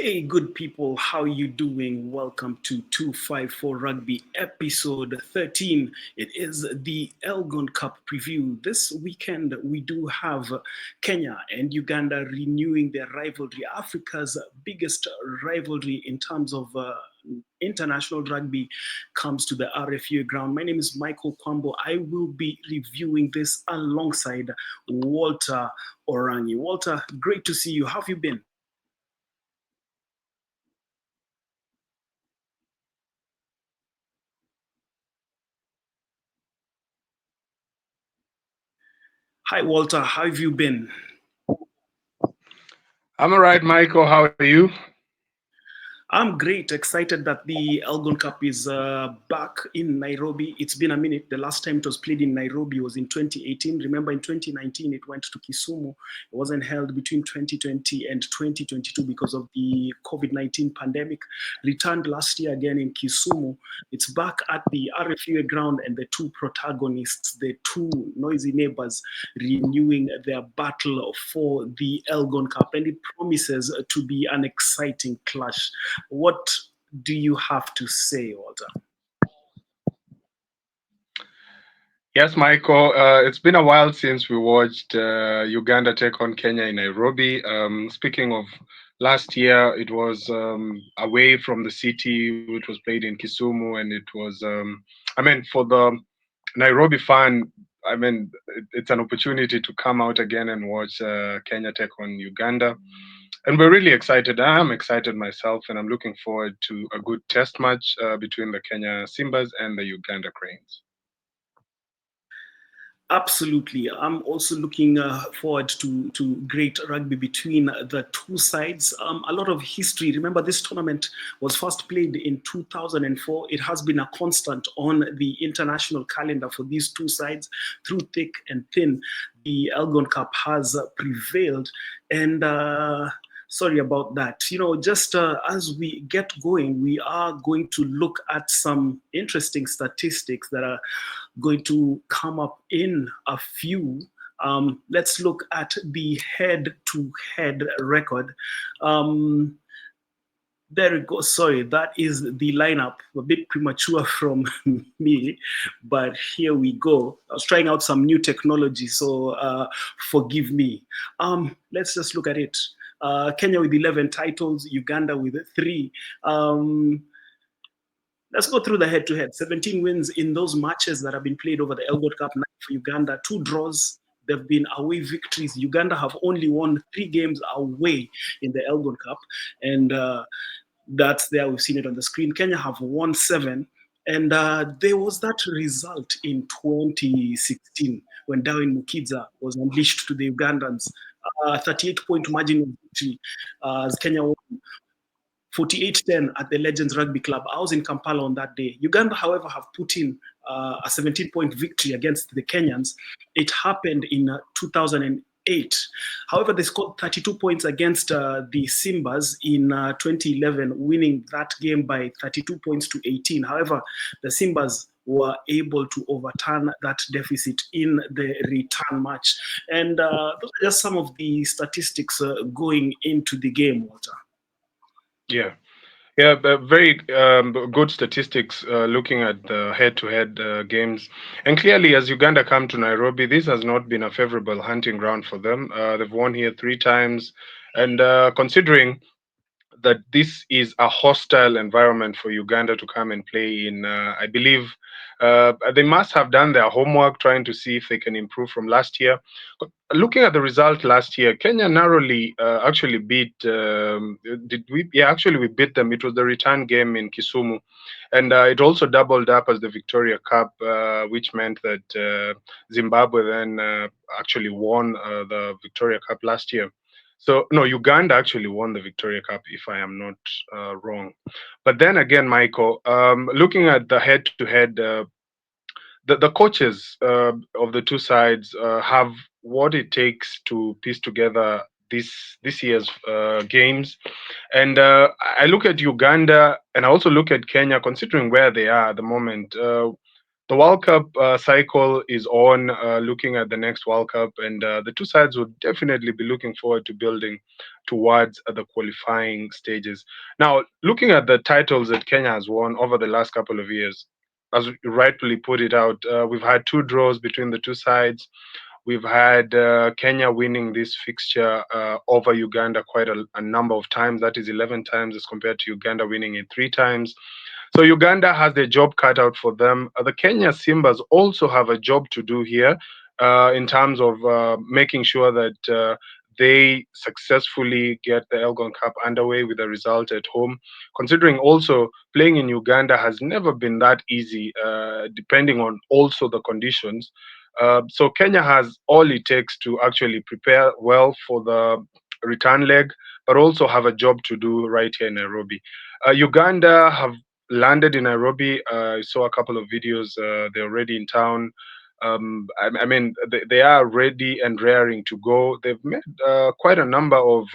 Hey, good people, how you doing? Welcome to 254 Rugby episode 13. It is the Elgon Cup preview. This weekend, we do have Kenya and Uganda renewing their rivalry, Africa's biggest rivalry in terms of international rugby comes to the RFUEA ground. My name is Michael Kwambo. I will be reviewing this alongside Walter Orangi. Walter, great to see you. How have you been? Hi, Walter. How have you been? I'm all right, Michael. How are you? I'm great. Excited that the Elgon Cup is back in Nairobi. It's been a minute. The last time it was played in Nairobi was in 2018. Remember, in 2019, it went to Kisumu. It wasn't held between 2020 and 2022 because of the COVID-19 pandemic. Returned last year again in Kisumu. It's back at the RFUEA ground, and the two protagonists, the two noisy neighbors, renewing their battle for the Elgon Cup. And it promises to be an exciting clash. What do you have to say, Walter? Yes, Michael. It's been a while since we watched Uganda take on Kenya in Nairobi. Speaking of last year, it was away from the city, which was played in Kisumu, and it was, for the Nairobi fan, it's an opportunity to come out again and watch Kenya take on Uganda. And we're really excited. I'm excited myself, and I'm looking forward to a good test match between the Kenya Simbas and the Uganda Cranes. Absolutely. I'm also looking forward to great rugby between the two sides. A lot of history. Remember, this tournament was first played in 2004. It has been a constant on the international calendar for these two sides. Through thick and thin, the Elgon Cup has prevailed. And sorry about that. Just as we get going, we are going to look at some interesting statistics that are going to come up in a few. Let's look at the head-to-head record. There we go. Sorry, that is the lineup. A bit premature from me, but here we go. I was trying out some new technology, so forgive me. Let's just look at it. Kenya with 11 titles, Uganda with 3. Let's go through the head-to-head. 17 wins in those matches that have been played over the Elgon Cup. 9 for Uganda, 2 draws. There have been away victories. Uganda have only won 3 games away in the Elgon Cup, and that's there. We've seen it on the screen. Kenya have won 7, and there was that result in 2016 when Darwin Mukidza was unleashed to the Ugandans. 38-point margin of victory as Kenya won 48-10 at the Legends Rugby Club. I was in Kampala on that day. Uganda, however, have put in a 17-point victory against the Kenyans. It happened in 2008. However, they scored 32 points against the Simbas in 2011, winning that game by 32 points to 18. However, the Simbas were able to overturn that deficit in the return match. And those are just some of the statistics going into the game, Walter. Yeah. Yeah, but very good statistics looking at the head-to-head games. And clearly, as Uganda come to Nairobi, this has not been a favorable hunting ground for them. They've won here 3 times. And considering that this is a hostile environment for Uganda to come and play in. I believe they must have done their homework, trying to see if they can improve from last year. But looking at the result last year, Kenya narrowly actually beat. Did we? Yeah, actually we beat them. It was the return game in Kisumu, and it also doubled up as the Victoria Cup, which meant that Zimbabwe then actually won the Victoria Cup last year. So no, Uganda actually won the Victoria Cup, if I am not wrong. But then again, Michael, looking at the head-to-head, the coaches of the two sides have what it takes to piece together this year's games. And I look at Uganda, and I also look at Kenya, considering where they are at the moment. the World Cup cycle is on, looking at the next World Cup, and the two sides would definitely be looking forward to building towards the qualifying stages. Now, looking at the titles that Kenya has won over the last couple of years, as you rightfully put it out, we've had two draws between the two sides. We've had Kenya winning this fixture over Uganda quite a number of times. That is 11 times as compared to Uganda winning it three times. So Uganda has their job cut out for them. The Kenya Simbas also have a job to do here in terms of making sure that they successfully get the Elgon Cup underway with a result at home. Considering also playing in Uganda has never been that easy, depending on also the conditions. So Kenya has all it takes to actually prepare well for the return leg, but also have a job to do right here in Nairobi. Uganda have landed in Nairobi. I saw a couple of videos. They're already in town. I mean, they are ready and raring to go. They've made quite a number of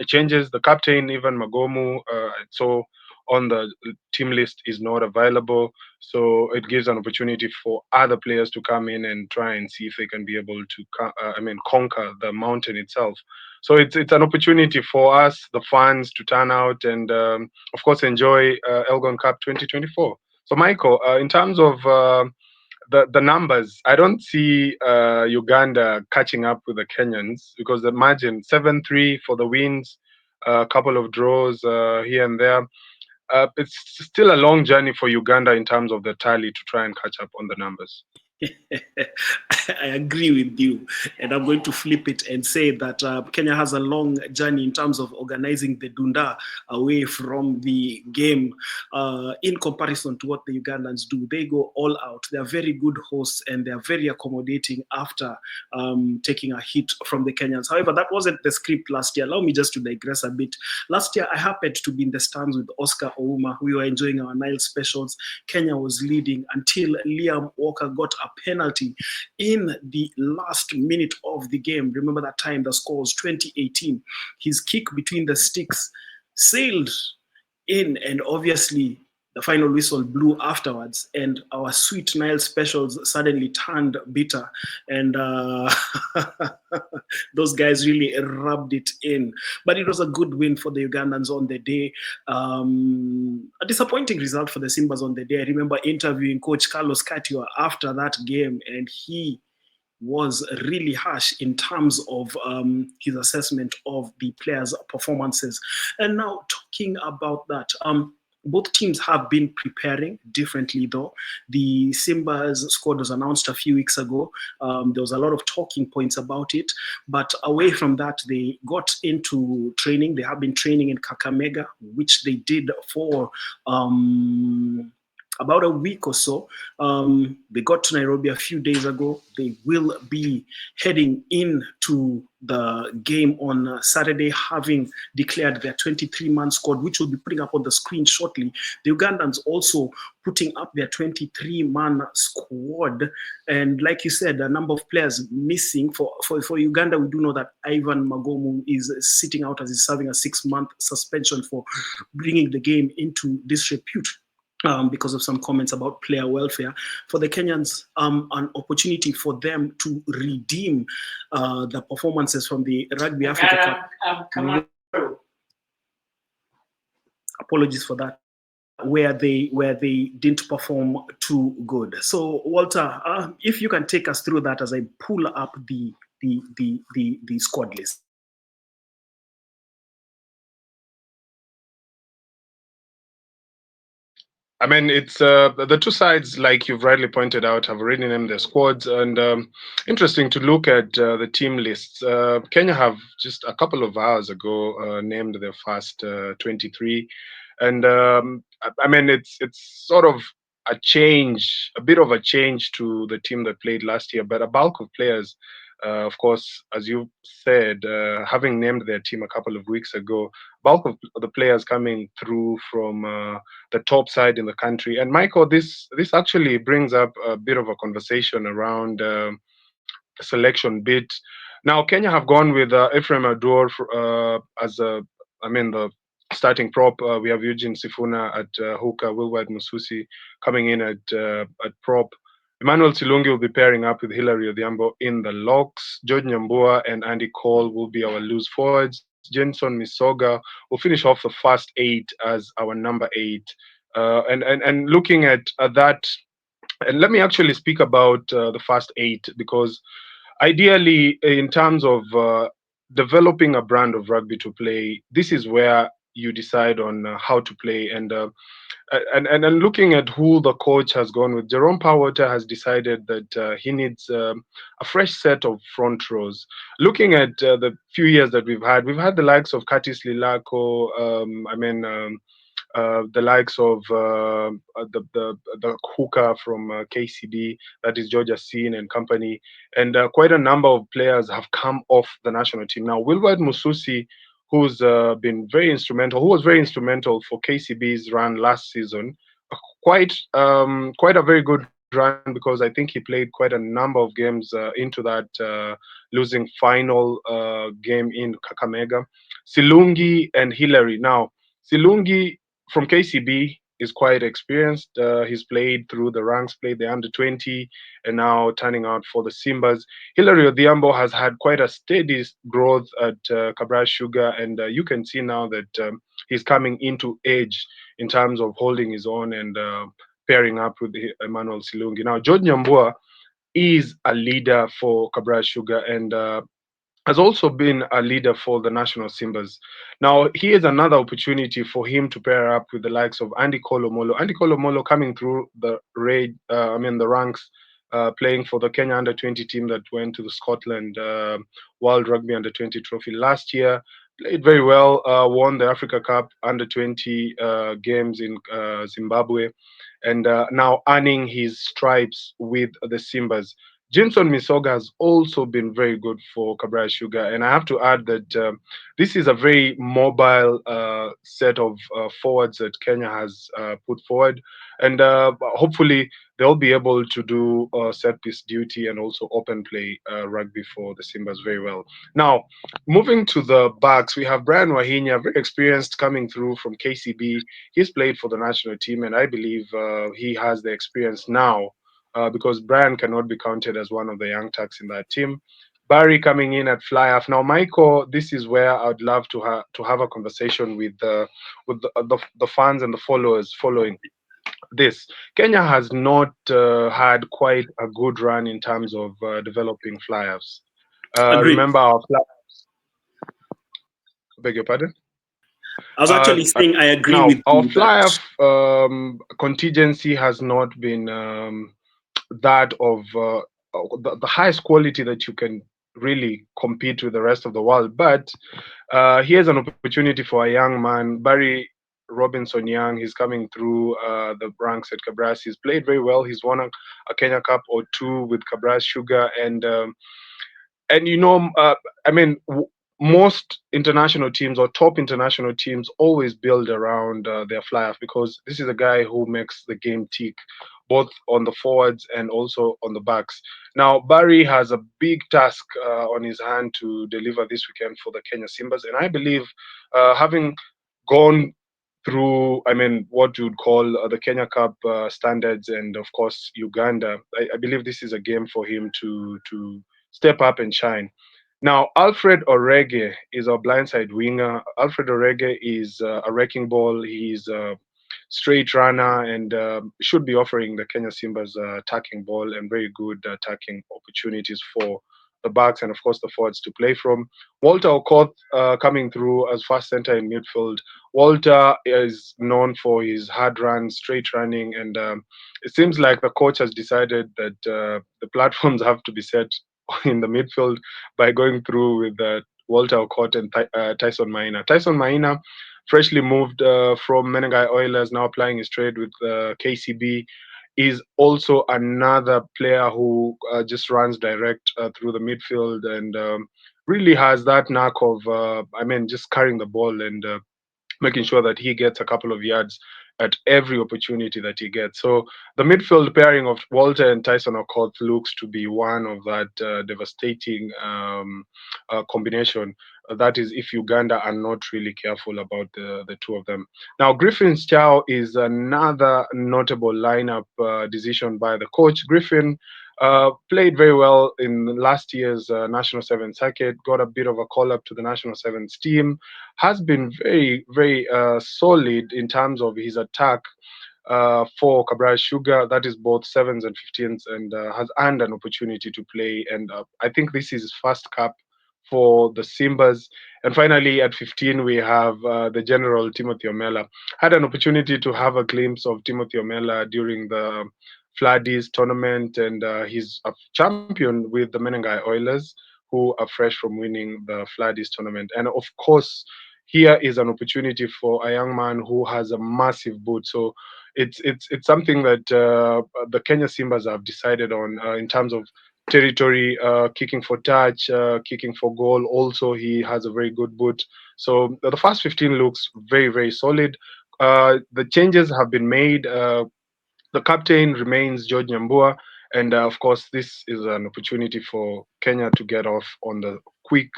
changes. The captain, even Magomu, I saw on the team list is not available. So it gives an opportunity for other players to come in and try and see if they can be able to, conquer the mountain itself. So it's an opportunity for us, the fans, to turn out and, of course, enjoy Elgon Cup 2024. So, Michael, in terms of the numbers, I don't see Uganda catching up with the Kenyans because imagine 7-3 for the wins, a couple of draws here and there. It's still a long journey for Uganda in terms of the tally to try and catch up on the numbers. I agree with you, and I'm going to flip it and say that Kenya has a long journey in terms of organizing the Dunda away from the game in comparison to what the Ugandans do. They go all out. They are very good hosts and they are very accommodating after taking a hit from the Kenyans. However, that wasn't the script last year. Allow me just to digress a bit. Last year, I happened to be in the stands with Oscar Ouma. We were enjoying our Nile specials. Kenya was leading until Liam Walker got a penalty in the last minute of the game. Remember that time, the score was 2018. His kick between the sticks sailed in, and obviously the final whistle blew afterwards, and our sweet Nile specials suddenly turned bitter, and those guys really rubbed it in. But it was a good win for the Ugandans on the day. A disappointing result for the Simbas on the day. I remember interviewing Coach Carlos Katua after that game, and he was really harsh in terms of his assessment of the players' performances. And now, talking about that, both teams have been preparing differently, though. The Simba's squad was announced a few weeks ago. There was a lot of talking points about it. But away from that, they got into training. They have been training in Kakamega, which they did for about a week or so. They got to Nairobi a few days ago. They will be heading into the game on Saturday, having declared their 23-man squad, which we'll be putting up on the screen shortly. The Ugandans also putting up their 23-man squad. And like you said, a number of players missing. For Uganda, we do know that Ivan Magomu is sitting out as he's serving a 6-month suspension for bringing the game into disrepute. Because of some comments about player welfare. For the Kenyans, an opportunity for them to redeem the performances from the Rugby Africa Cup. Apologies for that. Where they didn't perform too good. So Walter, if you can take us through that as I pull up the squad list. I mean, it's the two sides, like you've rightly pointed out, have already named their squads, and interesting to look at the team lists. Kenya have just a couple of hours ago named their first 23, and I mean, it's sort of a change, a bit of a change to the team that played last year, but a bulk of players. Of course, as you said, having named their team a couple of weeks ago, bulk of the players coming through from the top side in the country. And Michael, this actually brings up a bit of a conversation around the selection bit. Now, Kenya have gone with Ephraim Ador as the starting prop. We have Eugene Sifuna at hooker, Wilward Mususi coming in at prop. Emmanuel Silungi will be pairing up with Hilary Odhiambo in the locks. George Nyambua and Andy Cole will be our loose forwards. Jenson Misoga will finish off the first eight as our number eight. And looking at that, and let me actually speak about the first eight, because ideally, in terms of developing a brand of rugby to play, this is where you decide on how to play. And looking at who the coach has gone with, Jerome Powwater has decided that he needs a fresh set of front rows. Looking at the few years that we've had the likes of Curtis Lilako, the likes of the hooker from KCB, that is Georgia Scene and company, and quite a number of players have come off the national team. Now, Wilbert Mususi, who was very instrumental for KCB's run last season, quite a very good run, because I think he played quite a number of games into that losing final game in Kakamega. Silungi and Hillary. Now, Silungi from KCB is quite experienced. He's played through the ranks, played the under 20, and now turning out for the Simbas. Hilary Odhiambo has had quite a steady growth at Cabral Sugar, and you can see now that he's coming into age in terms of holding his own and pairing up with Emmanuel Silungi. Now, George Nyambua is a leader for Cabral Sugar, and has also been a leader for the national Simbas. Now, here's another opportunity for him to pair up with the likes of Andy Kolomolo. Andy Kolomolo coming through the ranks, playing for the Kenya under 20 team that went to the Scotland World Rugby under 20 trophy last year. Played very well, won the Africa Cup under 20 games in Zimbabwe, and now earning his stripes with the Simbas. Jenson Misoga has also been very good for Cabral Sugar, and I have to add that this is a very mobile set of forwards that Kenya has put forward, and hopefully they'll be able to do set piece duty and also open play rugby for the Simbas very well. Now, moving to the backs, we have Brian Wahinya, very experienced, coming through from KCB. He's played for the national team, and I believe he has the experience now because Brian cannot be counted as one of the young tucks in that team. Barry coming in at fly half. Now, Michael, this is where I'd love to have a conversation with the fans and the followers following this. Kenya has not had quite a good run in terms of developing fly halves. Agreed. Remember our fly. Beg your pardon. I was actually saying I agree Now, with our you that fly half contingency has not been that of the highest quality that you can really compete with the rest of the world. But here's an opportunity for a young man, Barry Robinson Young. He's coming through the ranks at Cabras. He's played very well. He's won a Kenya Cup or two with Cabras Sugar, and most international teams or top international teams always build around their fly half, because this is a guy who makes the game tick both on the forwards and also on the backs. Now, Barry has a big task on his hand to deliver this weekend for the Kenya Simbas, and I believe having gone through, what you'd call the Kenya Cup standards, and of course Uganda, I believe this is a game for him to step up and shine. Now, Alfred Orege is our blindside winger. Alfred Orege is a wrecking ball. He's a straight runner and should be offering the Kenya Simbas attacking ball and very good attacking opportunities for the backs and, of course, the forwards to play from. Walter Okoth coming through as fast center in midfield. Walter is known for his hard run, straight running, and it seems like the coach has decided that the platforms have to be set in the midfield by going through with Walter Okoth and Tyson Maina. Tyson Maina, freshly moved from Menengai Oilers, now applying his trade with KCB, is also another player who just runs direct through the midfield and really has that knack of, just carrying the ball and making sure that he gets a couple of yards at every opportunity that he gets. So the midfield pairing of Walter and Tyson Okoth looks to be one of that devastating combination. That is, if Uganda are not really careful about the two of them. Now, Griffin's Chow is another notable lineup decision by the coach. Griffin played very well in last year's National Sevens circuit, got a bit of a call up to the National Sevens team, has been very, very solid in terms of his attack for Cabral Sugar. That is both sevens and 15s, and has earned an opportunity to play. And I think this is his first cap for the Simbas. And finally, at 15, we have the General Timothy Omela. Had an opportunity to have a glimpse of Timothy Omela during the Fladdies tournament, and he's a champion with the Menengai Oilers, who are fresh from winning the Fladdies tournament. And of course, here is an opportunity for a young man who has a massive boot. So it's something that the Kenya Simbas have decided on in terms of territory, kicking for touch, kicking for goal. Also, he has a very good boot. So the first 15 looks very, very solid. The changes have been made. The captain remains George Nyambua, and of course, this is an opportunity for Kenya to get off on the quick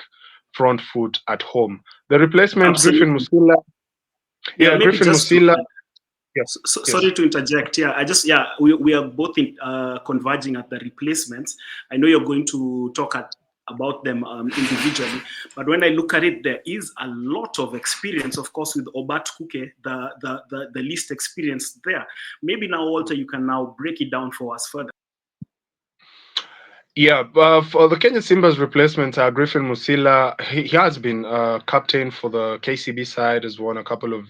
front foot at home. The replacements, Griffin Absolutely. Musila. Yeah, Yeah, maybe Griffin just to Musila. Yes, yes. sorry to interject. Yeah, we are both converging at the replacements. I know you're going to talk about them individually, but when I look at it, there is a lot of experience, of course, with Obat Kuke, the least experienced there. Maybe now, Walter, you can now break it down for us further. Yeah, for the Kenya Simba's replacement, Griffin Musila, he has been captain for the KCB side, has won a couple of,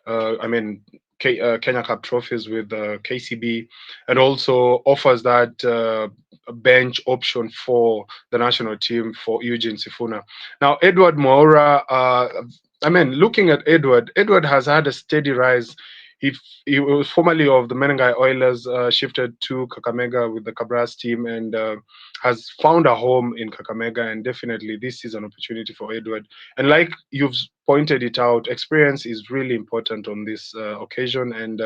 I mean, Kenya Cup trophies with KCB, and also offers that bench option for the national team for Eugene Sifuna. Now, Edward Moura, I mean, looking at Edward, Edward has had a steady rise. He, he was formerly of the Menengai Oilers, shifted to Kakamega with the Cabras team, and has found a home in Kakamega. And definitely, this is an opportunity for Edward. And like you've pointed it out, experience is really important on this occasion. And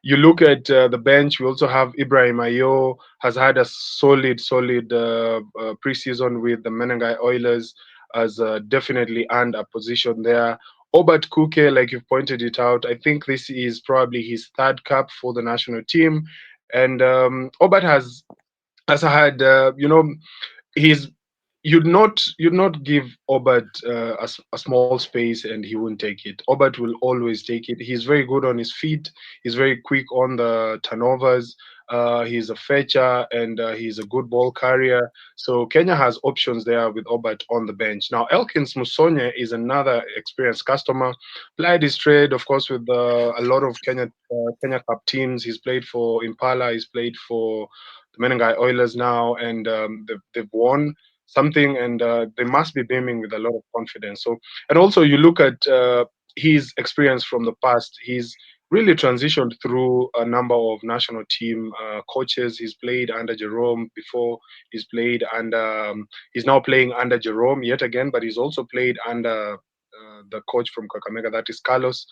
you look at the bench, we also have Ibrahim Ayo, has had a solid preseason with the Menengai Oilers, has definitely earned a position there. Obert Kuke, like you've pointed it out, I think this is probably his third cap for the national team. And Obert has had, he's you'd not give Obert a small space and he wouldn't take it. Obert will always take it. He's very good on his feet. He's very quick on the turnovers. He's a fetcher and he's a good ball carrier. So Kenya has options there with Obert on the bench. Now Elkins Musonye is another experienced customer. Played his trade, of course, with a lot of Kenya Cup teams. He's played for Impala. He's played for the Menengai Oilers now, and they've won something, and they must be beaming with a lot of confidence. So, and also you look at his experience from the past. He's really transitioned through a number of national team coaches. He's played under Jerome before. He's played under. He's now playing under Jerome yet again, but he's also played under the coach from Kakamega, that is Carlos.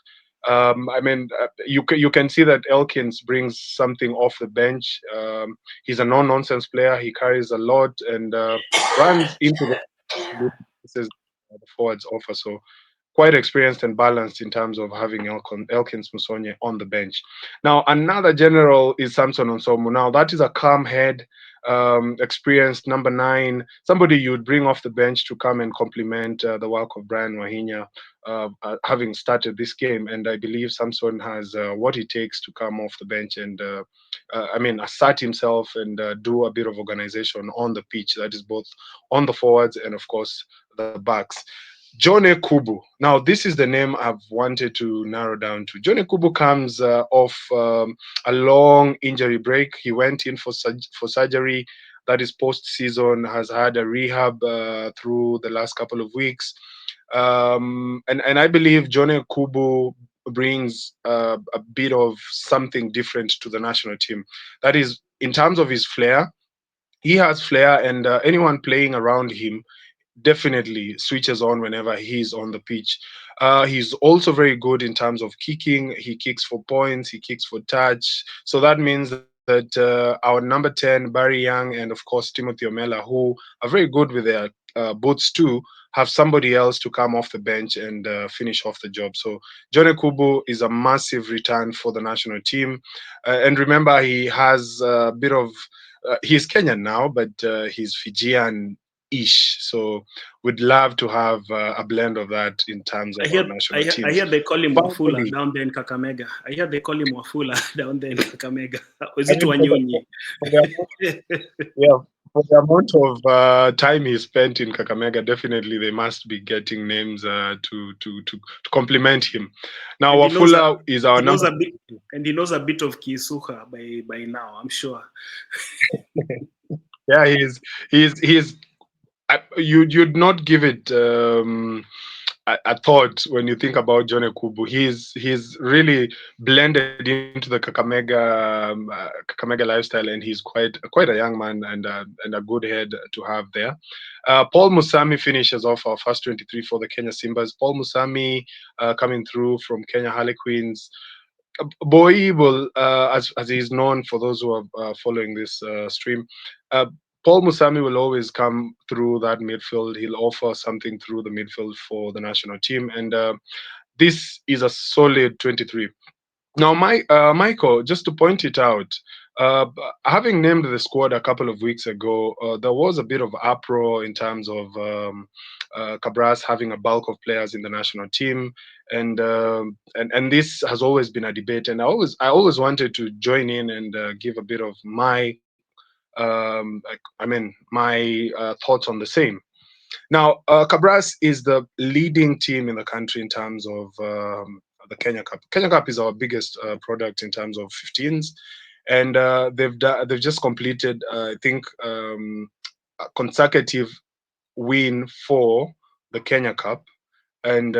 I mean, you can see that Elkins brings something off the bench. He's a no-nonsense player. He carries a lot and runs into the places the forwards offer. So quite experienced and balanced in terms of having Elkins Musonye on the bench. Now, another general is Samson Onsomu. Now, that is a calm head, experienced number 9, somebody you'd bring off the bench to come and complement the work of Brian Wahinya, having started this game. And I believe Samson has what it takes to come off the bench and, I mean, assert himself and do a bit of organization on the pitch. That is both on the forwards and, of course, the backs. John Kubu. Now, this is the name I've wanted to narrow down to. John Kubu comes off a long injury break. He went in for surgery. That is post-season, has had a rehab through the last couple of weeks. And I believe John Kubu brings a bit of something different to the national team. That is, in terms of his flair, he has flair, and anyone playing around him definitely switches on whenever he's on the pitch. He's also very good in terms of kicking. He kicks for points, he kicks for touch. So that means that our number 10, Barry Young, and of course Timothy Omela, who are very good with their boots too, have somebody else to come off the bench and finish off the job. So John Kubu is a massive return for the national team. And remember, he has a bit of, he's Kenyan now, but he's Fijian ish. So we'd love to have a blend of that in terms I of our hear, national I teams. hear they call him Wafula Finally, down there in Kakamega. I hear they call him Wafula down there in Kakamega. Or is I it mean, Wanyonyi? for the yeah, for the amount of time he spent in Kakamega, definitely they must be getting names to compliment him. Now, and Wafula is our he knows number. a bit, and he knows a bit of Kisuka by now, I'm sure. Yeah, he's you'd not give it a thought when you think about John Ekubu. He's really blended into the Kakamega lifestyle, and he's quite a young man and a good head to have there. Paul Musami finishes off our first 23 for the Kenya Simbas. Paul Musami coming through from Kenya Harlequins. Boy, as he's known for those who are following this stream, uh, Paul Musami will always come through that midfield. He'll offer something through the midfield for the national team, and this is a solid 23. Now, Michael, just to point it out, uh, having named the squad a couple of weeks ago, there was a bit of uproar in terms of Cabras having a bulk of players in the national team, and this has always been a debate. And I always wanted to join in and give a bit of my, my thoughts on the same. Now, Cabras is the leading team in the country in terms of the Kenya Cup. Kenya Cup is our biggest product in terms of 15s, and they've just completed, I think, a consecutive win for the Kenya Cup, and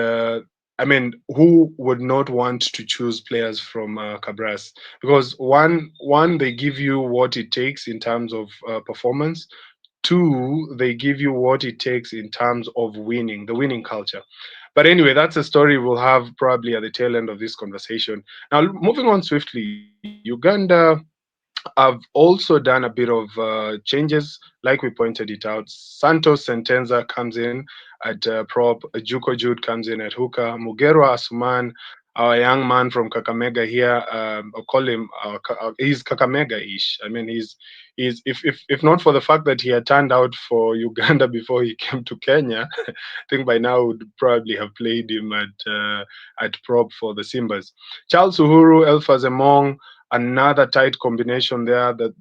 who would not want to choose players from Cabras? Because one, they give you what it takes in terms of performance. Two, they give you what it takes in terms of winning, the winning culture. But anyway, that's a story we'll have probably at the tail end of this conversation. Now, moving on swiftly, Uganda have also done a bit of changes, like we pointed it out. Santos Sentenza comes in at prop, Juko Jude comes in at hooker, Mugero Asuman, our young man from Kakamega here, I'll call him, he's Kakamega-ish. I mean, he's if not for the fact that he had turned out for Uganda before he came to Kenya, I think by now would probably have played him at prop for the Simbas. Charles Uhuru, Elfaz Emong, another tight combination there. The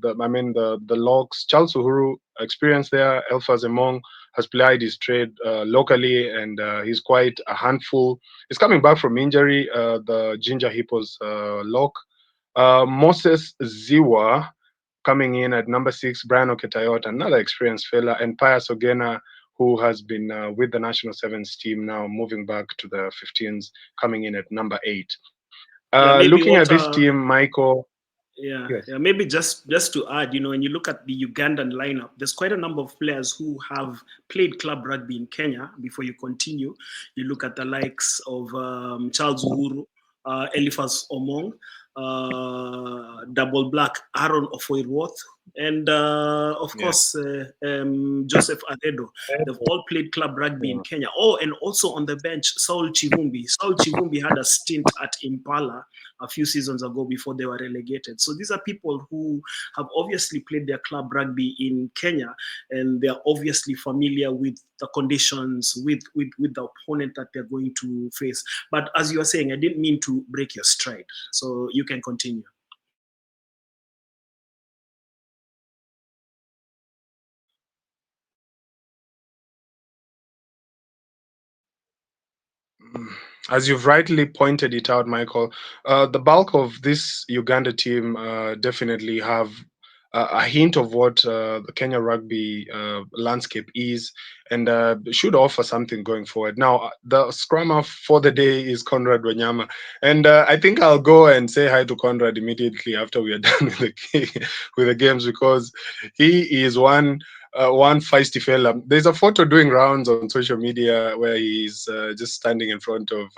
locks. Charles Uhuru experience there. Elfaz Emong has plied his trade locally, and he's quite a handful. He's coming back from injury. The Ginger Hippos lock. Moses Ziwa coming in at number 6. Brian Oketayot, another experienced fella, and Pius Ogena, who has been with the national sevens team now, moving back to the 15s, coming in at number 8. Yeah, maybe Looking at what this team, Michael. yeah, Yes. yeah, maybe just to add, when you look at the Ugandan lineup, there's quite a number of players who have played club rugby in Kenya. Before you continue, you look at the likes of Charles Uhuru, Eliphas Omong, Double Black Aaron Ofoirworth, and of Yeah. course Joseph Adedo. They've all played club rugby in Kenya. Oh, and also on the bench, Saul Chivumbi. Saul Chivumbi had a stint at Impala a few seasons ago before they were relegated. So these are people who have obviously played their club rugby in Kenya, and they're obviously familiar with the conditions, with the opponent that they're going to face. But as you were saying, I didn't mean to break your stride. So you can continue. As you've rightly pointed it out, Michael, the bulk of this Uganda team definitely have a hint of what the Kenya rugby landscape is, and should offer something going forward. Now, the scrummer for the day is Conrad Wanyama, and I think I'll go and say hi to Conrad immediately after we are done with with the games, because he is one. one feisty fella. There's a photo doing rounds on social media where he's just standing in front of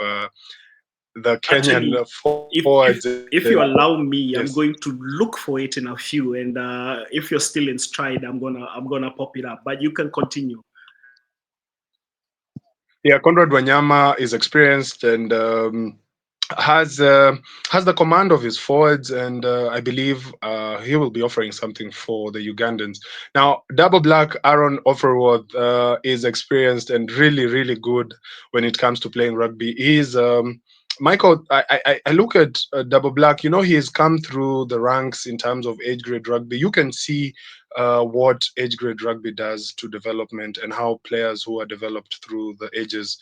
the Kenyan Actually, if forwards. if if you allow me, Yes. I'm going to look for it in a few, and if you're still in stride, I'm gonna pop it up. But you can continue. Yeah, Conrad Wanyama is experienced and has uh, has the command of his forwards, and I believe he will be offering something for the Ugandans. Now, double black Aaron Offerworth is experienced and really, really good when it comes to playing rugby. He's Michael. I look at double black. You know, he has come through the ranks in terms of age grade rugby. You can see what age grade rugby does to development and how players who are developed through the ages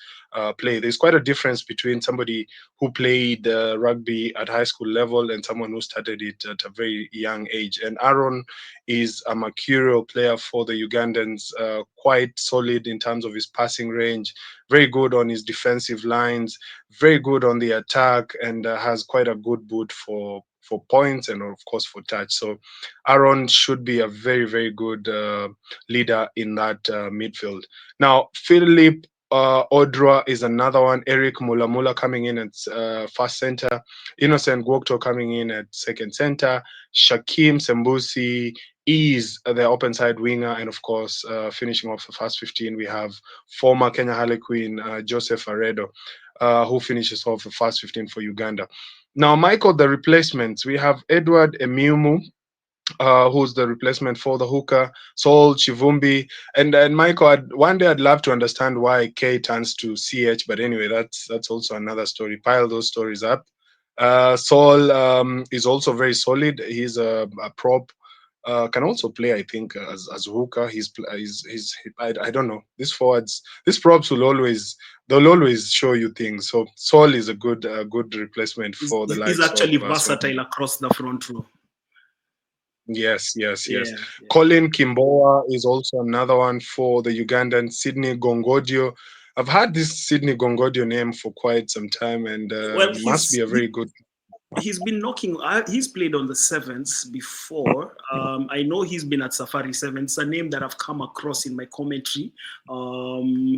play. There's quite a difference between somebody who played rugby at high school level and someone who started it at a very young age. And Aaron is a mercurial player for the Ugandans, quite solid in terms of his passing range, very good on his defensive lines, very good on the attack, and has quite a good boot for points and of course for touch. So Aaron should be a very, very good leader in that midfield. Now, Philip Odra is another one. Eric Mulamula coming in at first center. Innocent Gwokto coming in at second center. Shakim Sembusi is the open side winger. And of course, finishing off the first 15, we have former Kenya Harlequin Joseph Aredo, who finishes off the first 15 for Uganda. Now, Michael, the replacements, we have Edward Emiumu, who's the replacement for the hooker, Saul Chivumbi, and Michael. One day I'd love to understand why K turns to CH, but anyway, that's also another story. Pile those stories up. Saul is also very solid. He's a prop. Can also play, I think, as hooker. I don't know. These forwards, these props they'll always show you things. So Saul is a good replacement for the Is likes of actually Swan. versatile across the front row. Yes, yes, yes. Yeah, yeah. Colin Kimboa is also another one for the Ugandan. Sydney Gongodio. I've had this Sydney Gongodio name for quite some time, and Well, must be a very good. he's been knocking. He's played on the sevens before. I know he's been at Safari Sevens, a name that I've come across in my commentary.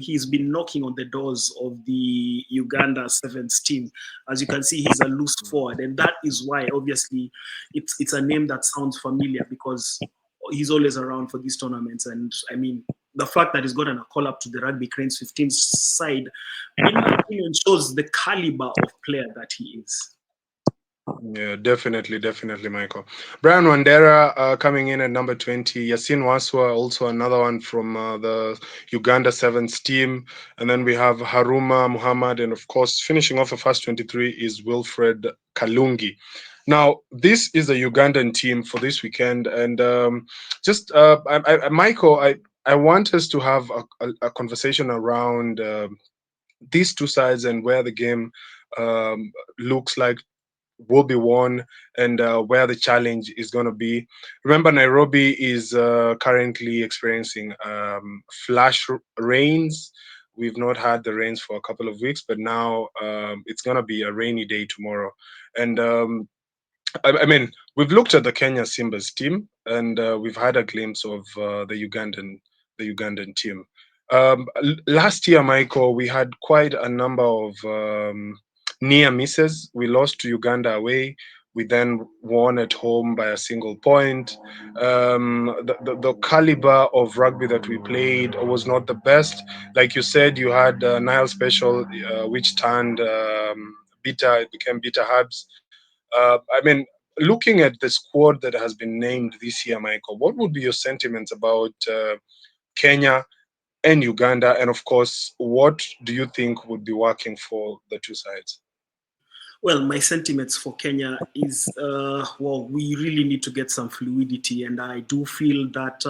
He's been knocking on the doors of the Uganda Sevens team. As you can see, he's a loose forward, and that is why, obviously, it's a name that sounds familiar because he's always around for these tournaments. And I mean, the fact that he's gotten a call up to the Rugby Cranes 15 side, in my opinion, shows the caliber of player that he is. Yeah, definitely, definitely, Michael. Brian Wandera coming in at number 20. Yasin Waswa, also another one from the Uganda Sevens team. And then we have Haruma Muhammad. And of course, finishing off the first 23 is Wilfred Kalungi. Now, this is a Ugandan team for this weekend. And Michael, I want us to have a conversation around these two sides and where the game looks like will be won and where the challenge is going to be. Remember, Nairobi is currently experiencing rains. We've not had the rains for a couple of weeks, but now it's going to be a rainy day tomorrow. And I mean, we've looked at the Kenya Simbas team, and we've had a glimpse of the Ugandan team. Last year, Michael, we had quite a number of near misses. We lost to Uganda away. We then won at home by a single point. The caliber of rugby that we played was not the best. Like you said, you had Nile Special, which turned bitter. It became bitter herbs. I mean, looking at the squad that has been named this year, Michael, what would be your sentiments about Kenya and Uganda? And of course, what do you think would be working for the two sides? Well, my sentiments for Kenya is, well, we really need to get some fluidity, and I do feel that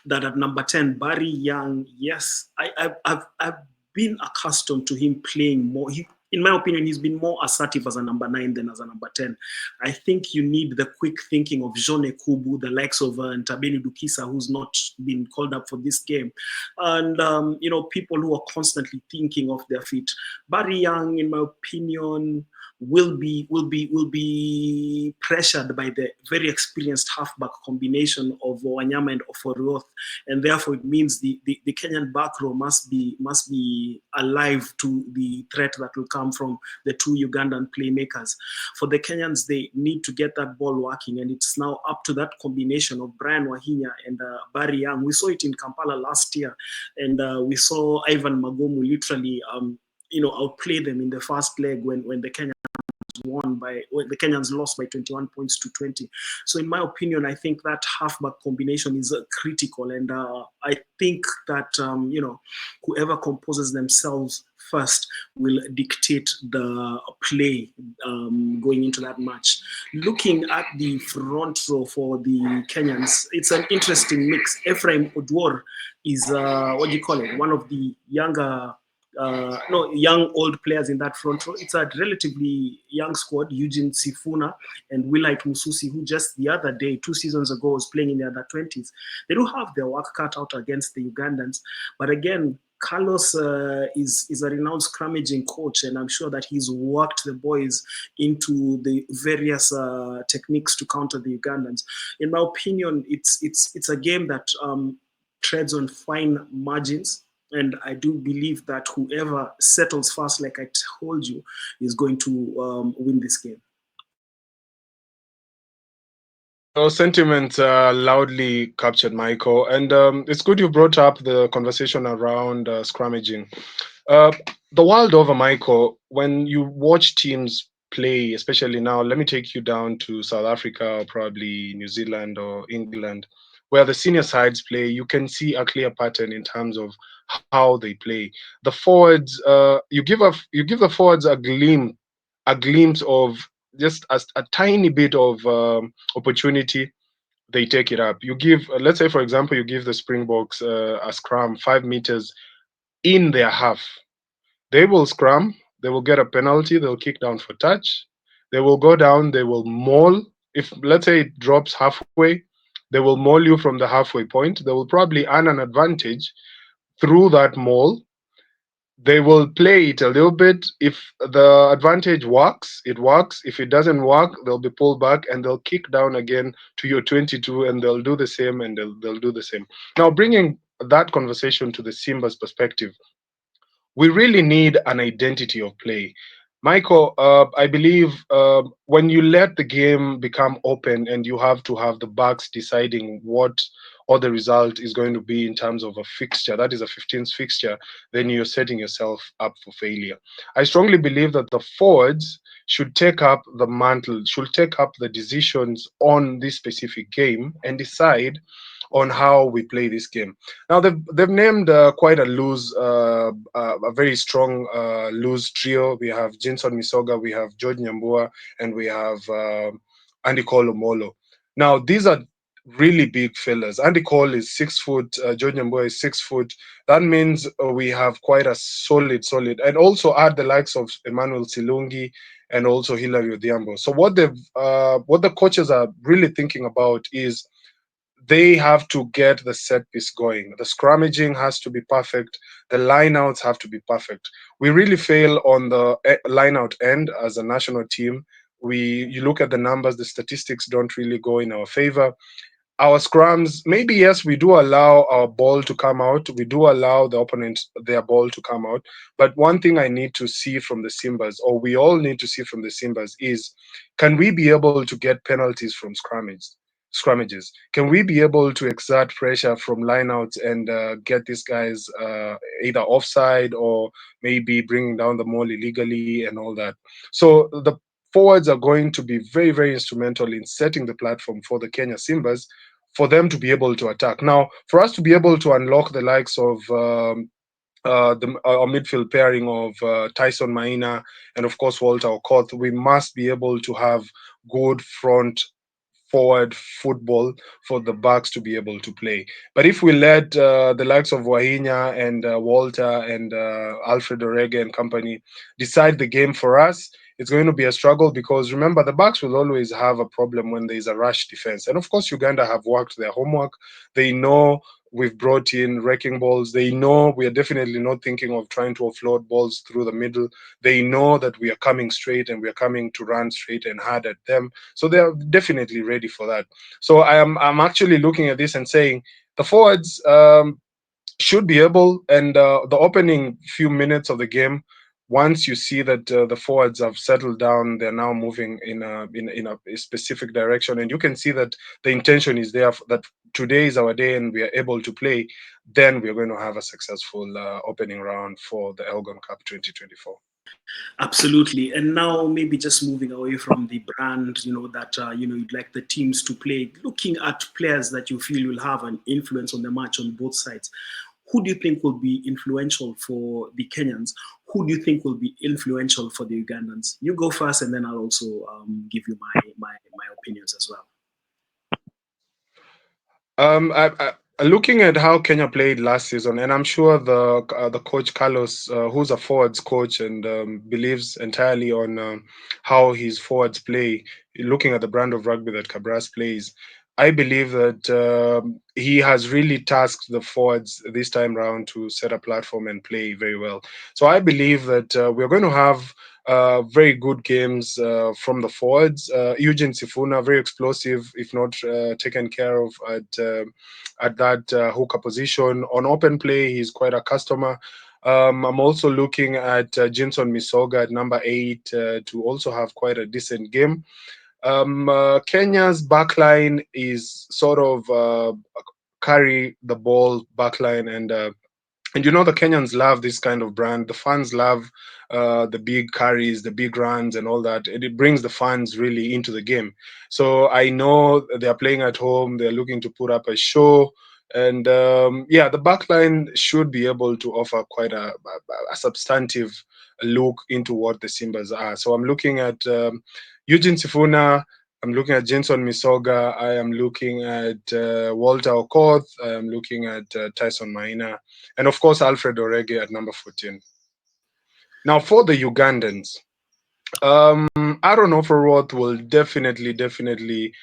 that at number 10, Barry Young, yes, I've been accustomed to him playing more. In my opinion, he's been more assertive as a number 9 than as a number 10. I think you need the quick thinking of John Ekubu, the likes of Ntabeni Dukisa, who's not been called up for this game, and people who are constantly thinking of their feet. Barry Young, in my opinion, will be pressured by the very experienced halfback combination of Wanyama and Oforioth, and therefore it means the Kenyan back row must be alive to the threat that will come from the two Ugandan playmakers. For the Kenyans, they need to get that ball working, and it's now up to that combination of Brian Wahinya and Barry Young. We saw it in Kampala last year, and we saw Ivan Magomu literally outplay them in the first leg when the the Kenyans lost by 21 points to 20. So in my opinion, I think that halfback combination is critical, and I think that whoever composes themselves first will dictate the play going into that match. Looking at the front row for the Kenyans, it's an interesting mix. Ephraim Odwor is one of the younger young old players in that front row. It's a relatively young squad. Eugene Sifuna and Willite Mususi, who just the other day, 2 seasons ago, was playing in the under 20s. They do have their work cut out against the Ugandans. But again, Carlos is a renowned scrummaging coach, and I'm sure that he's worked the boys into the various techniques to counter the Ugandans. In my opinion, it's a game that treads on fine margins. And I do believe that whoever settles first, like I told you, is going to win this game. Those sentiments are loudly captured, Michael. And it's good you brought up the conversation around scrummaging. The world over, Michael, when you watch teams play, especially now, let me take you down to South Africa or probably New Zealand or England, where the senior sides play, you can see a clear pattern in terms of how they play. The forwards, you give the forwards a glimpse of just a tiny bit of opportunity, they take it up. You give, let's say, for example, you give the Springboks a scrum 5 meters in their half. They will scrum, they will get a penalty, they'll kick down for touch, they will go down, they will maul. If, let's say, it drops halfway, they will maul you from the halfway point. They will probably earn an advantage through that maul. They will play it a little bit. If the advantage works, it works. If it doesn't work, they'll be pulled back and they'll kick down again to your 22, and they'll do the same, and they'll do the same. Now, bringing that conversation to the Simba's perspective, we really need an identity of play. Michael, I believe when you let the game become open and you have to have the backs deciding what or the result is going to be in terms of a fixture, that is a 15th fixture, then you're setting yourself up for failure. I strongly believe that the forwards should take up the mantle, should take up the decisions on this specific game and decide on how we play this game. Now they've named quite a very strong loose trio. We have Jinson Misoga, we have George Nyambua, and we have Andy Cole Omolo. Now these are really big fellas. Andy Cole is 6 foot, George Nyambua is 6 foot. That means we have quite a solid, and also add the likes of Emmanuel Silungi and also Hilary Odhiambo. So what the coaches are really thinking about is they have to get the set piece going. The scrummaging has to be perfect. The lineouts have to be perfect. We really fail on the lineout end as a national team. You look at the numbers, the statistics don't really go in our favor. Our scrums, maybe yes, we do allow our ball to come out. We do allow the opponent their ball to come out. But one thing I need to see from the Simbas, or we all need to see from the Simbas, is can we be able to get penalties from scrummages? Can we be able to exert pressure from lineouts and get these guys either offside or maybe bringing down the ball illegally and all that? So the forwards are going to be very instrumental in setting the platform for the Kenya Simbas for them to be able to attack. Now, for us to be able to unlock the likes of our midfield pairing of Tyson Maina and of course Walter Okoth, we must be able to have good front forward football for the backs to be able to play. But if we let the likes of Wahinya and Walter and Alfred Orege and company decide the game for us, it's going to be a struggle because remember, the backs will always have a problem when there's a rush defense. And of course, Uganda have worked their homework. They know we've brought in wrecking balls. They know we are definitely not thinking of trying to offload balls through the middle. They know that we are coming straight and we are coming to run straight and hard at them. So they are definitely ready for that. So I'm actually looking at this and saying the forwards should be able, and the opening few minutes of the game, once you see that the forwards have settled down, they're now moving in a specific direction, and you can see that the intention is there, that today is our day and we are able to play, then we're going to have a successful opening round for the Elgon Cup 2024. Absolutely. And now maybe just moving away from the brand, that, you'd like the teams to play, looking at players that you feel will have an influence on the match on both sides. Who do you think will be influential for the Kenyans? Who do you think will be influential for the Ugandans? You go first, and then I'll also give you my opinions as well. Looking at how Kenya played last season, and I'm sure the coach Carlos, who's a forwards coach and believes entirely on how his forwards play, looking at the brand of rugby that Cabras plays, I believe that he has really tasked the forwards this time round to set a platform and play very well. So I believe that we're going to have very good games from the forwards. Eugene Sifuna, very explosive, if not taken care of at that hooker position. On open play, he's quite a customer. I'm also looking at Jinson Misoga at number 8 to also have quite a decent game. Kenya's backline is sort of carry the ball backline, and the Kenyans love this kind of brand. The fans love the big carries, the big runs, and all that. And it brings the fans really into the game. So I know they are playing at home. They're looking to put up a show. And the backline should be able to offer quite a substantive look into what the Simbas are. So I'm looking at Eugene Sifuna. I'm looking at Jenson Misoga. I am looking at Walter Okoth. I am looking at Tyson Maina. And of course, Alfred Orege at number 14. Now, for the Ugandans, Aaron Offerworth will definitely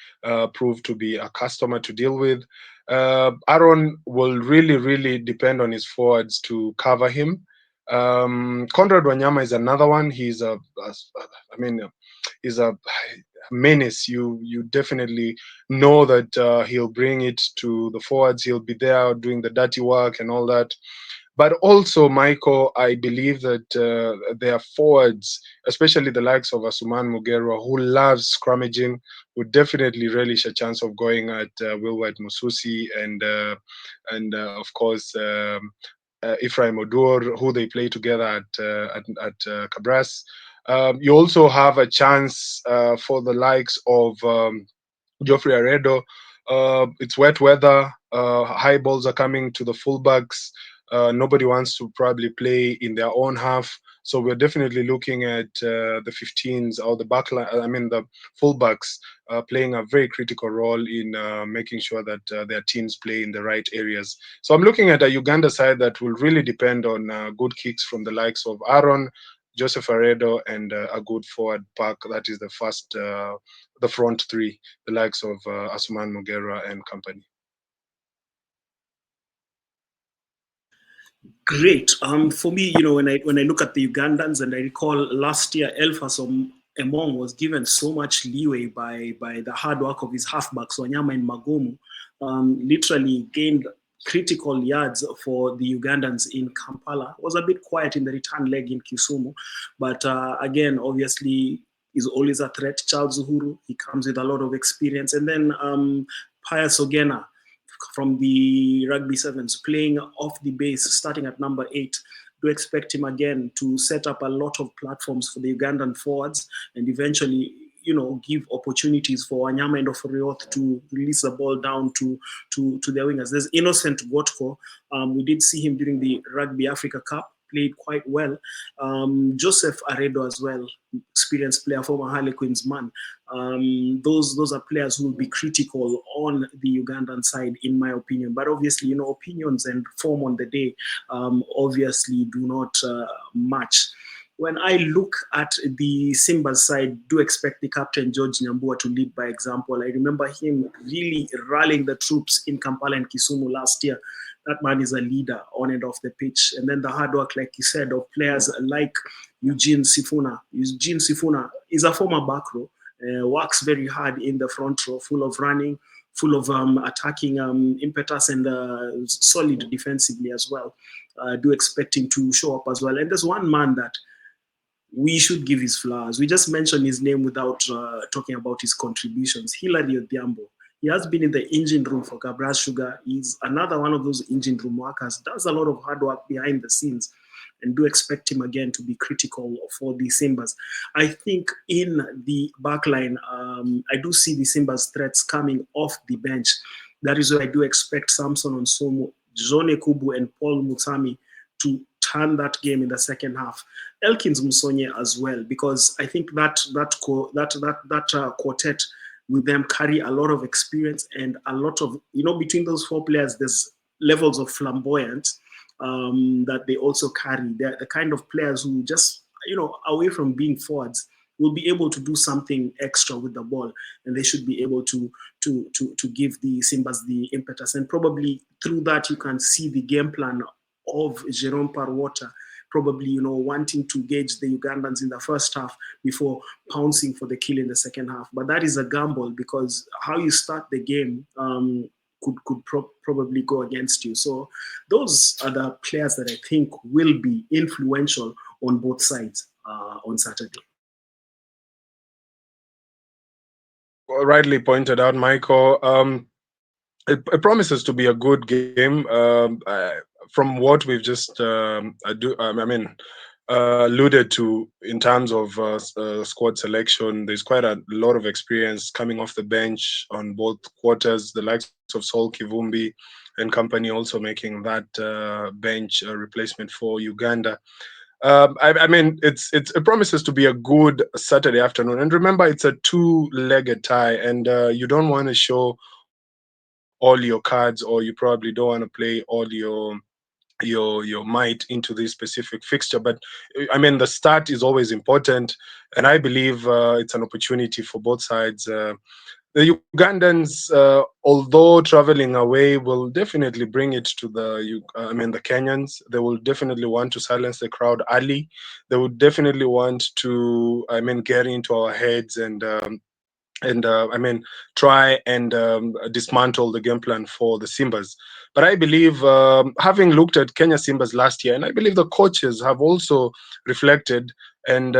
prove to be a customer to deal with. Aaron will really depend on his forwards to cover him. Conrad Wanyama is another one. He's he's a menace. You definitely know that he'll bring it to the forwards. He'll be there doing the dirty work and all that. But also, Michael, I believe that their forwards, especially the likes of Asuman Mugerwa, who loves scrummaging, would definitely relish a chance of going at Will White Mususi and of course Ephraim Odur, who they play together at Cabras. You also have a chance for the likes of Geoffrey Aredo. It's wet weather. High balls are coming to the fullbacks. Nobody wants to probably play in their own half. So we're definitely looking at the 15s or the the fullbacks playing a very critical role in making sure that their teams play in the right areas. So I'm looking at a Uganda side that will really depend on good kicks from the likes of Aaron, Joseph Aredo, and a good forward pack. That is the front three, the likes of Asuman Mugerwa and company. Great. For me, when I look at the Ugandans, and I recall last year, Elfasom Emong was given so much leeway by the hard work of his halfbacks, Wanyama and Magomu, literally gained critical yards for the Ugandans in Kampala. It was a bit quiet in the return leg in Kisumu, but again, obviously, is always a threat. Charles Uhuru, he comes with a lot of experience, and then Pius Ogena from the Rugby Sevens, playing off the base, starting at number 8. Do expect him again to set up a lot of platforms for the Ugandan forwards and eventually, give opportunities for Wanyama and Oforiot to release the ball down to their wingers. There's Innocent Gotko. We did see him during the Rugby Africa Cup, played quite well. Joseph Aredo as well, experienced player, former Harlequins man. Those are players who will be critical on the Ugandan side, in my opinion. But obviously, opinions and form on the day obviously do not match. when I look at the Simba's side, do expect the captain George Nyambua to lead by example. I remember him really rallying the troops in Kampala and Kisumu last year. That man is a leader on and off the pitch. And then the hard work, like you said, of players like Eugene Sifuna. Eugene Sifuna is a former back row, works very hard in the front row, full of running, full of attacking impetus, and solid defensively as well. Do expect him to show up as well. And there's one man that we should give his flowers. We just mentioned his name without talking about his contributions. Hilary Odhiambo. He has been in the engine room for Cabral Sugar. He's another one of those engine room workers, does a lot of hard work behind the scenes, and do expect him again to be critical for the Simbas. I think in the backline, I do see the Simbas threats coming off the bench. That is why I do expect Samson Onsomo, Jone Kubu, and Paul Mutsami to turn that game in the second half. Elkins Musonye as well, because I think that quartet with them carry a lot of experience and a lot of, between those four players, there's levels of flamboyance that they also carry. They're the kind of players who just, away from being forwards, will be able to do something extra with the ball, and they should be able to give the Simbas the impetus. And probably through that, you can see the game plan of Jerome Parwata, probably, wanting to gauge the Ugandans in the first half before pouncing for the kill in the second half. But that is a gamble, because how you start the game could probably go against you. So those are the players that I think will be influential on both sides on Saturday. Rightly pointed out, Michael. It promises to be a good game. From what we've just alluded to in terms of squad selection, there's quite a lot of experience coming off the bench on both quarters. The likes of Sol Kivumbi and company also making that bench replacement for Uganda. It promises to be a good Saturday afternoon. And remember, it's a two-legged tie, and you don't want to show all your cards, or you probably don't want to play all your might into this specific fixture. But the start is always important, and I believe it's an opportunity for both sides. The Ugandans, although traveling away, will definitely bring it to the Kenyans. They will definitely want to silence the crowd early. They would definitely want to, get into our heads and try and dismantle the game plan for the Simbas. But I believe, having looked at Kenya Simbas last year, and I believe the coaches have also reflected and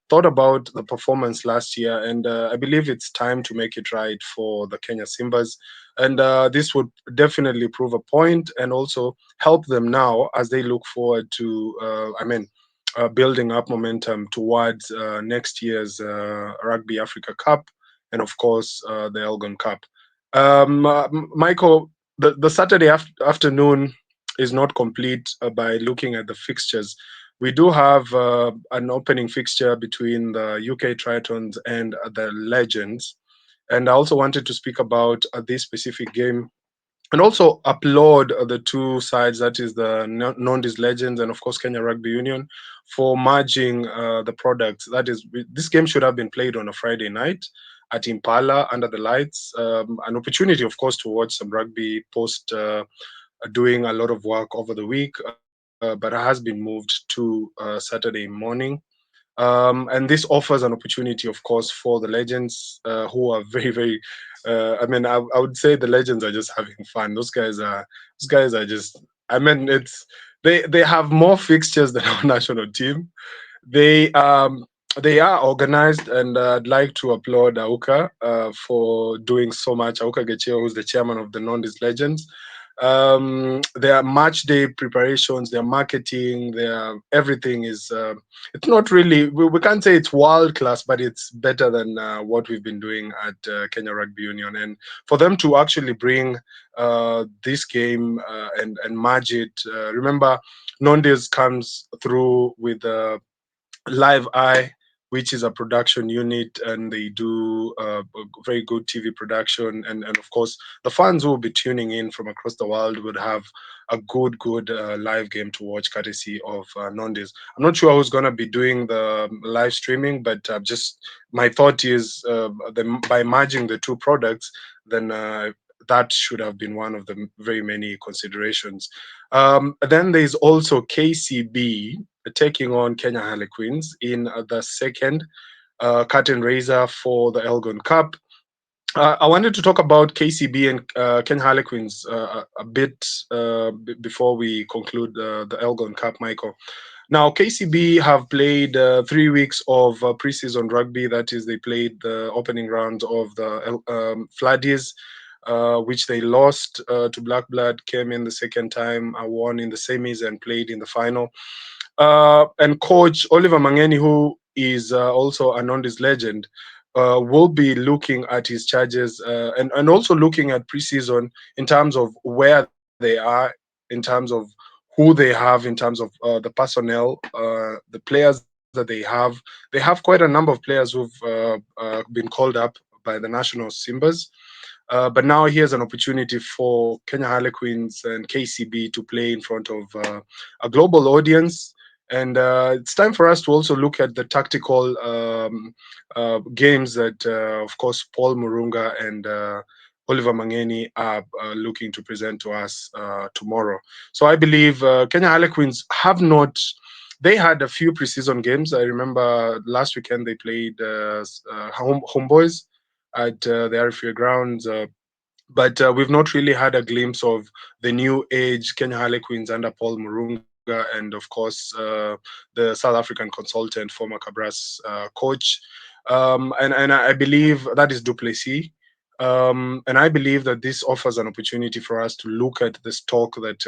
thought about the performance last year, and I believe it's time to make it right for the Kenya Simbas. And this would definitely prove a point and also help them now as they look forward to, building up momentum towards next year's Rugby Africa Cup, and of course the Elgon Cup. Michael, the Saturday afternoon is not complete by looking at the fixtures. We do have an opening fixture between the UK Tritons and the Legends, and I also wanted to speak about this specific game and also applaud the two sides, that is the Nondi's Legends and of course Kenya Rugby Union, for merging the products. That is, this game should have been played on a Friday night at Impala under the lights. An opportunity, of course, to watch some rugby post doing a lot of work over the week, but it has been moved to Saturday morning. And this offers an opportunity, of course, for the Legends, who are very, very. I would say the Legends are just having fun. Those guys are just. They have more fixtures than our national team. They are organized, and I'd like to applaud Auka for doing so much. Auka Gecheo, who's the chairman of the Nondis Legends. Their match day preparations, their marketing, their everything is. It's not really. We can't say it's world class, but it's better than what we've been doing at Kenya Rugby Union. And for them to actually bring this game and merge it. Remember, Nondis comes through with Live Eye, which is a production unit, and they do very good TV production. And of course, the fans who will be tuning in from across the world would have a good live game to watch, courtesy of Nondes. I'm not sure who's going to be doing the live streaming, but just my thought is by merging the two products, then that should have been one of the very many considerations. Then there's also KCB taking on Kenya Harlequins in the second curtain raiser for the Elgon Cup. I wanted to talk about KCB and Kenya Harlequins a bit before we conclude the Elgon Cup, Michael. Now, KCB have played 3 weeks of preseason rugby. That is, they played the opening round of the Floodies, which they lost to Black Blood, came in the second time, won in the semis, and played in the final. And coach Oliver Mangeni, who is also a Nondes legend, will be looking at his charges and also looking at preseason in terms of where they are, in terms of who they have, in terms of the personnel, the players that they have. They have quite a number of players who've been called up by the national Simbas. But now here's an opportunity for Kenya Harlequins and KCB to play in front of a global audience. And it's time for us to also look at the tactical games that, of course, Paul Murunga and Oliver Mangeni are looking to present to us tomorrow. So I believe Kenya Harlequins have not. They had a few preseason games. I remember last weekend they played Homeboys at the RFUEA Grounds. But we've not really had a glimpse of the new age Kenya Harlequins under Paul Murunga, and of course the South African consultant, former Cabras coach. And I believe that is Duplessis. And I believe that this offers an opportunity for us to look at the stock that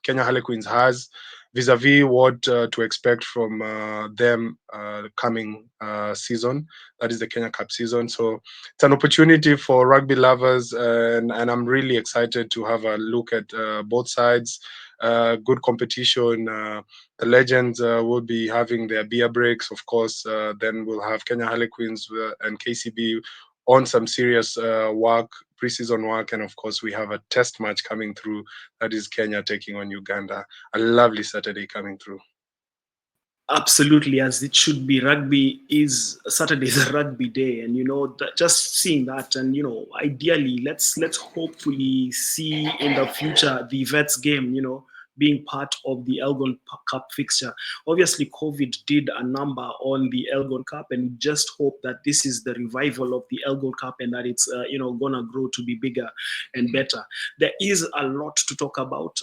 Kenya Harlequins has vis-a-vis what to expect from them coming season. That is the Kenya Cup season. So it's an opportunity for rugby lovers, and I'm really excited to have a look at both sides. Good competition. The legends will be having their beer breaks, of course. Then we'll have Kenya Harlequins and KCB on some serious work, preseason work, and of course we have a test match coming through. That is Kenya taking on Uganda. A lovely Saturday coming through. Absolutely, as it should be. Rugby is Saturday is a rugby day, and just seeing that, and ideally, let's hopefully see in the future the Vets game, being part of the Elgon Cup fixture. Obviously, COVID did a number on the Elgon Cup, and we just hope that this is the revival of the Elgon Cup and that it's gonna grow to be bigger and better. There is a lot to talk about,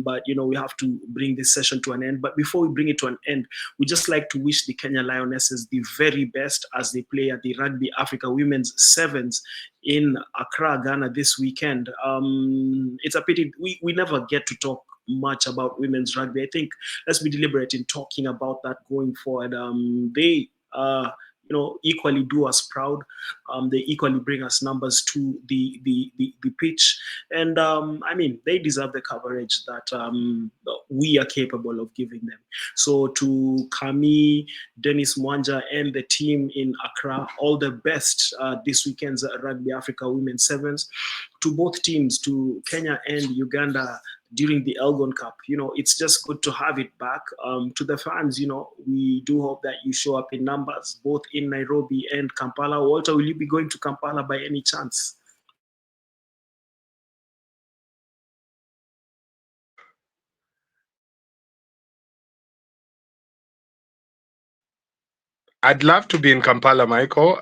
but we have to bring this session to an end. But before we bring it to an end, we just like to wish the Kenya Lionesses the very best as they play at the Rugby Africa Women's Sevens in Accra, Ghana this weekend. It's a pity we never get to talk much about women's rugby. I think let's be deliberate in talking about that going forward. They equally do us proud. They equally bring us numbers to the pitch, and they deserve the coverage that we are capable of giving them. So to Kami, Dennis Mwanja, and the team in Accra, all the best this weekend's Rugby Africa Women's Sevens. To both teams, to Kenya and Uganda, during the Elgon Cup. It's just good to have it back. To the fans, we do hope that you show up in numbers, both in Nairobi and Kampala. Walter, will you be going to Kampala by any chance? I'd love to be in Kampala, Michael.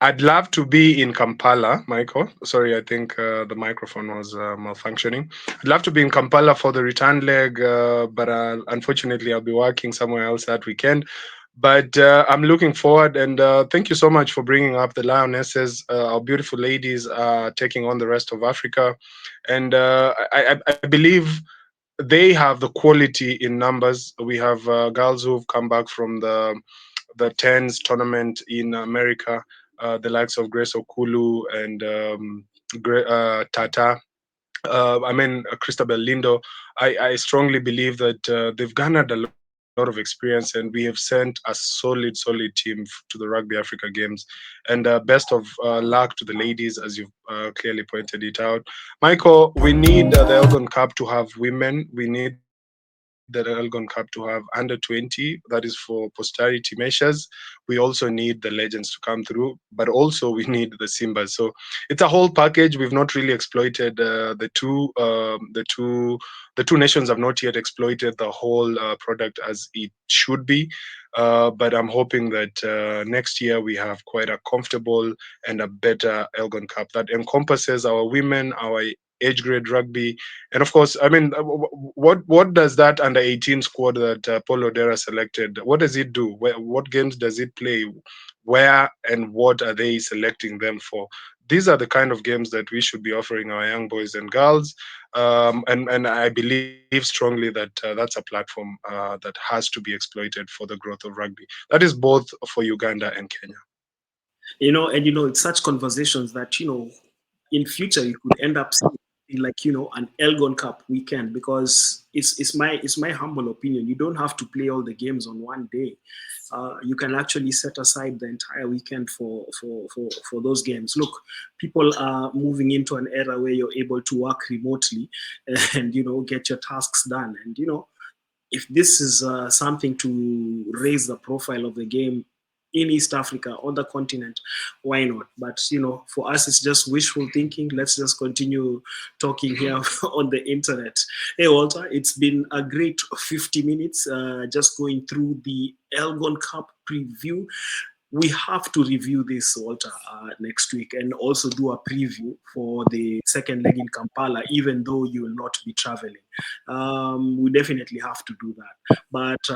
I'd love to be in Kampala, Michael. Sorry, I think the microphone was malfunctioning. I'd love to be in Kampala for the return leg, but unfortunately, I'll be working somewhere else that weekend. But I'm looking forward, and thank you so much for bringing up the Lionesses. Our beautiful ladies are taking on the rest of Africa, and I believe they have the quality in numbers. We have girls who've come back from the tens tournament in America, the likes of Grace Okulu and Tata. I mean, Christabel Lindo, I strongly believe that they've garnered a lot of experience, and we have sent a solid team to the Rugby Africa Games. And best of luck to the ladies, as you've clearly pointed it out. Michael, we need the Elgon Cup to have women. We need the Elgon Cup to have under 20. That is for posterity measures. We also need the legends to come through, but also we need the Simbas. So it's a whole package. We've not really exploited the two nations have not yet exploited the whole product as it should be. But I'm hoping that next year we have quite a comfortable and a better Elgon Cup that encompasses our women, our age grade rugby, and of course, I mean, what does that under 18 squad that Paul Odera selected? What does it do? What games does it play? Where and what are they selecting them for? These are the kind of games that we should be offering our young boys and girls. And I believe strongly that that's a platform that has to be exploited for the growth of rugby. That is both for Uganda and Kenya. It's such conversations that in future you could end up seeing like an Elgon Cup weekend, because it's my humble opinion. You don't have to play all the games on one day. You can actually set aside the entire weekend for those games. Look, people are moving into an era where you're able to work remotely and get your tasks done. And if this is something to raise the profile of the game in East Africa, on the continent, why not? But for us, it's just wishful thinking. Let's just continue talking here on the internet. Hey, Walter, it's been a great 50 minutes just going through the Elgon Cup preview. We have to review this, Walter, next week, and also do a preview for the second leg in Kampala, even though you will not be traveling. We definitely have to do that. But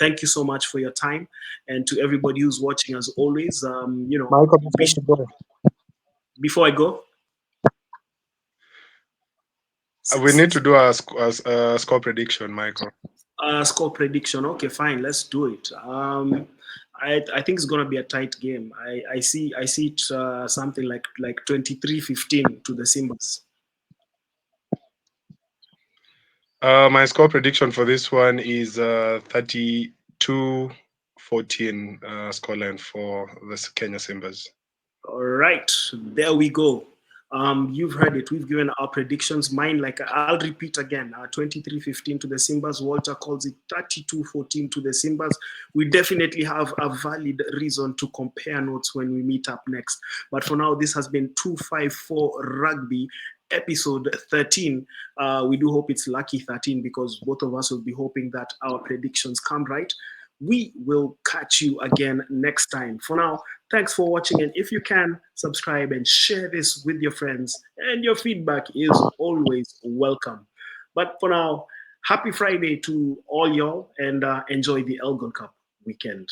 thank you so much for your time, and to everybody who's watching, as always. Michael, Be, before you go, before I go, we need to do a score prediction, Michael. score prediction. Okay, fine, let's do it. I think it's gonna be a tight game. I see it something like 23-15 to the Simbas. My score prediction for this one is 32-14 scoreline for the Kenya Simbas. All right, there we go. You've heard it. We've given our predictions. Mine, like I'll repeat again, 23-15 to the Simbas. Walter calls it 32-14 to the Simbas. We definitely have a valid reason to compare notes when we meet up next. But for now, this has been 254 Rugby, episode 13. We do hope it's lucky 13, because both of us will be hoping that our predictions come right. We will catch you again next time. For now, thanks for watching, and if you can, subscribe and share this with your friends. And your feedback is always welcome. But for now, happy Friday to all y'all, and enjoy the Elgon Cup weekend.